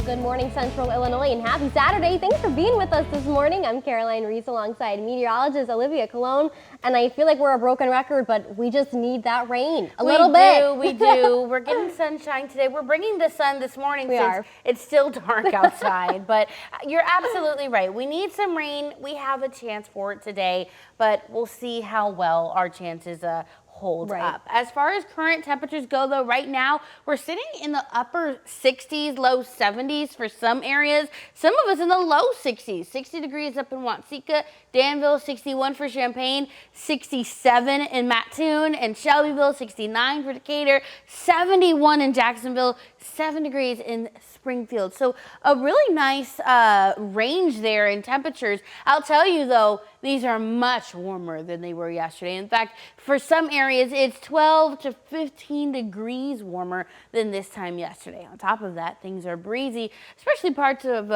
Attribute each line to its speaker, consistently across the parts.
Speaker 1: Good morning, Central Illinois, and happy Saturday. Thanks for being with us this morning. I'm Caroline Reese alongside meteorologist Olivia Colon, and I feel like we're a broken record, but we just need that rain a little bit.
Speaker 2: We do. We're getting sunshine today. We're bringing the sun this morning since it's still dark outside, but you're absolutely right. We need some rain. We have a chance for it today, but we'll see how well our chances hold up. As far as current temperatures go, though, right now we're sitting in the upper 60s, low 70s for some areas. Some of us in the low 60s. 60 degrees up in Watsika, Danville, 61 for Champaign, 67 in Mattoon and Shelbyville, 69 for Decatur, 71 in Jacksonville, 7 degrees in Springfield. So a really nice range there in temperatures. I'll tell you, though, these are much warmer than they were yesterday. In fact, for some areas, it's 12 to 15 degrees warmer than this time yesterday. On top of that, things are breezy, especially parts of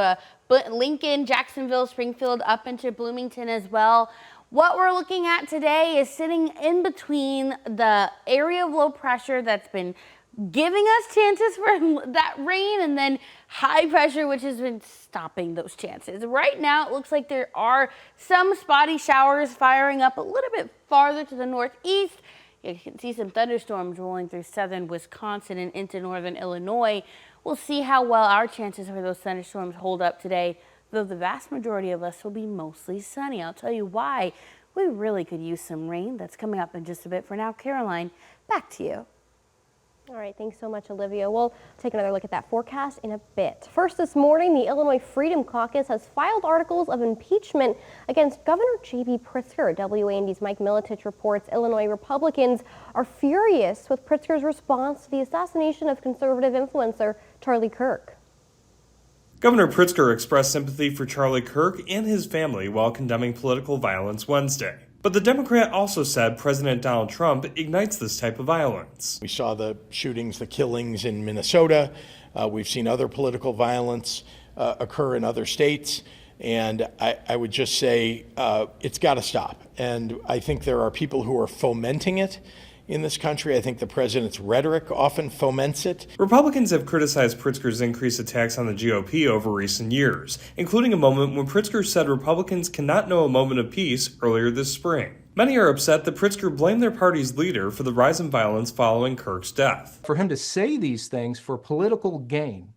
Speaker 2: Lincoln, Jacksonville, Springfield, up into Bloomington as well. What we're looking at today is sitting in between the area of low pressure that's been giving us chances for that rain and then high pressure, which has been stopping those chances. Right now, it looks like there are some spotty showers firing up a little bit farther to the northeast. You can see some thunderstorms rolling through southern Wisconsin and into northern Illinois. We'll see how well our chances for those thunderstorms hold up today, though the vast majority of us will be mostly sunny. I'll tell you why. We really could use some rain. That's coming up in just a bit. For now, Caroline, back to you.
Speaker 1: All right, thanks so much, Olivia. We'll take another look at that forecast in a bit. First this morning, the Illinois Freedom Caucus has filed articles of impeachment against Governor J.B. Pritzker. WAND's Mike Militich reports Illinois Republicans are furious with Pritzker's response to the assassination of conservative influencer Charlie Kirk.
Speaker 3: Governor Pritzker expressed sympathy for Charlie Kirk and his family while condemning political violence Wednesday. But the Democrat also said President Donald Trump ignites this type of violence.
Speaker 4: We saw the shootings, the killings in Minnesota. We've seen other political violence occur in other states. And I would just say it's got to stop. And I think there are people who are fomenting it in this country. I think the president's rhetoric often foments it.
Speaker 3: Republicans have criticized Pritzker's increased attacks on the GOP over recent years, including a moment when Pritzker said Republicans cannot know a moment of peace earlier this spring. Many are upset that Pritzker blamed their party's leader for the rise in violence following Kirk's death.
Speaker 5: For him to say these things for political gain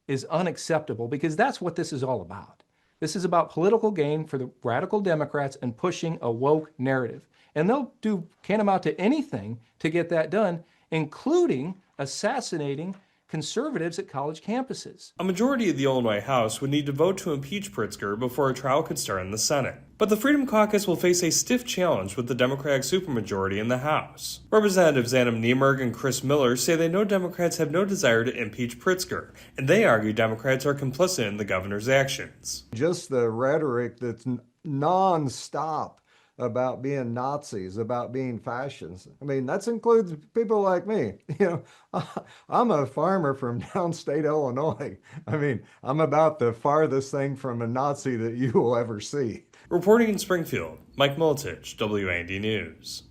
Speaker 5: is unacceptable, because that's what this is all about. This is about political gain for the radical Democrats and pushing a woke narrative. And they'll do tantamount to anything to get that done, including assassinating conservatives at college campuses.
Speaker 3: A majority of the Illinois House would need to vote to impeach Pritzker before a trial could start in the Senate. But the Freedom Caucus will face a stiff challenge with the Democratic supermajority in the House. Representatives Adam Niemerg and Chris Miller say they know Democrats have no desire to impeach Pritzker, and they argue Democrats are complicit in the governor's actions.
Speaker 6: Just the rhetoric that's non-stop about being Nazis, about being fascists. I mean, that includes people like me. You know, I'm a farmer from downstate Illinois. I mean, I'm about the farthest thing from a Nazi that you will ever see.
Speaker 3: Reporting in Springfield, Mike Militich, WAND News.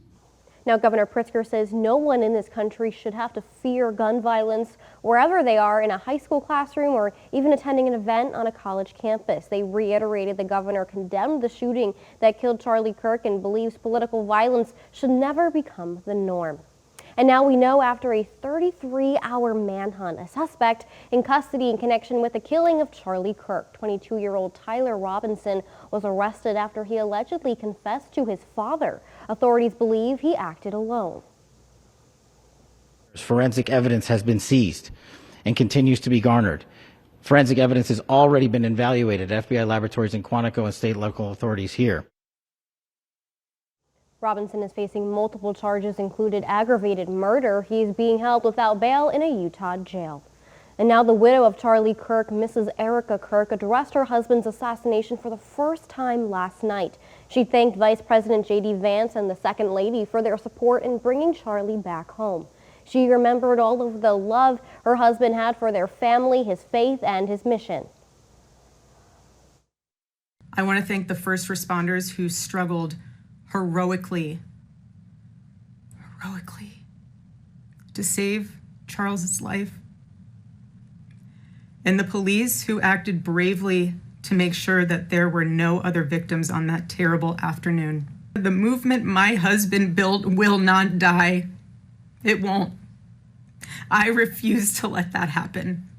Speaker 1: Now, Governor Pritzker says no one in this country should have to fear gun violence wherever they are, in a high school classroom or even attending an event on a college campus. They reiterated the governor condemned the shooting that killed Charlie Kirk and believes political violence should never become the norm. And now we know, after a 33-hour manhunt, a suspect in custody in connection with the killing of Charlie Kirk. 22-year-old Tyler Robinson was arrested after he allegedly confessed to his father. Authorities believe he acted alone.
Speaker 7: Forensic evidence has been seized and continues to be garnered. Forensic evidence has already been evaluated at FBI laboratories in Quantico and state local authorities here.
Speaker 1: Robinson is facing multiple charges, included aggravated murder. He is being held without bail in a Utah jail. And now the widow of Charlie Kirk, Mrs. Erica Kirk, addressed her husband's assassination for the first time last night. She thanked Vice President J.D. Vance and the Second Lady for their support in bringing Charlie back home. She remembered all of the love her husband had for their family, his faith, and his mission.
Speaker 8: I want to thank the first responders who struggled heroically to save Charles's life. and the police who acted bravely to make sure that there were no other victims on that terrible afternoon. The movement my husband built will not die. It won't. I refuse to let that happen.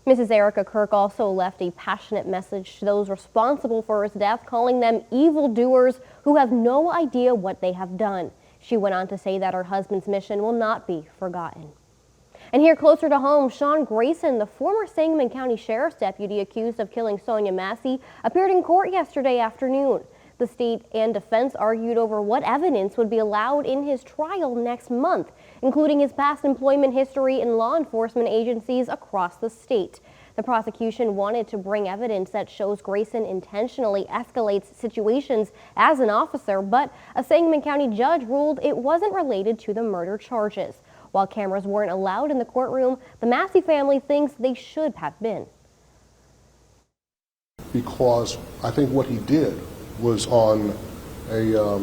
Speaker 1: Mrs. Erica Kirk also left a passionate message to those responsible for his death, calling them evildoers who have no idea what they have done. She went on to say that her husband's mission will not be forgotten. And here closer to home, Sean Grayson, the former Sangamon County Sheriff's deputy accused of killing Sonia Massey, appeared in court yesterday afternoon. The state and defense argued over what evidence would be allowed in his trial next month, including his past employment history in law enforcement agencies across the state. The prosecution wanted to bring evidence that shows Grayson intentionally escalates situations as an officer, but a Sangamon County judge ruled it wasn't related to the murder charges. While cameras weren't allowed in the courtroom, the Massey family thinks they should have been.
Speaker 9: Because I think what he did was on a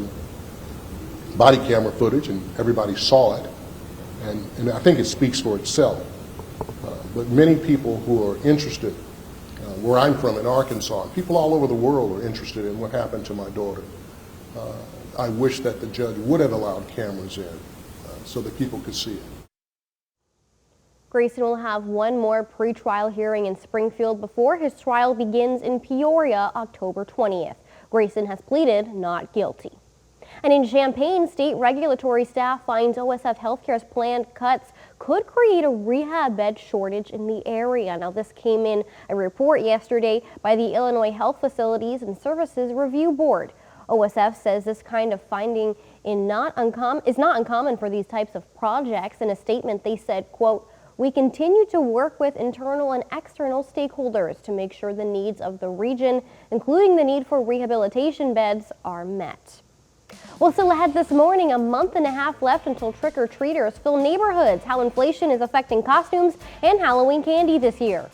Speaker 9: body camera footage and everybody saw it, and I think it speaks for itself. But many people who are interested, where I'm from in Arkansas, people all over the world are interested in what happened to my daughter. I wish that the judge would have allowed cameras in so that people could see it.
Speaker 1: Grayson will have one more pretrial hearing in Springfield before his trial begins in Peoria October 20th. Grayson has pleaded not guilty. And in Champaign, state regulatory staff finds OSF Healthcare's planned cuts could create a rehab bed shortage in the area. Now, this came in a report yesterday by the Illinois Health Facilities and Services Review Board. OSF says this kind of finding is not uncommon for these types of projects. In a statement, they said, quote, "We continue to work with internal and external stakeholders to make sure the needs of the region, including the need for rehabilitation beds, are met." Well, still ahead this morning, a month and a half left until trick-or-treaters fill neighborhoods, how inflation is affecting costumes and Halloween candy this year.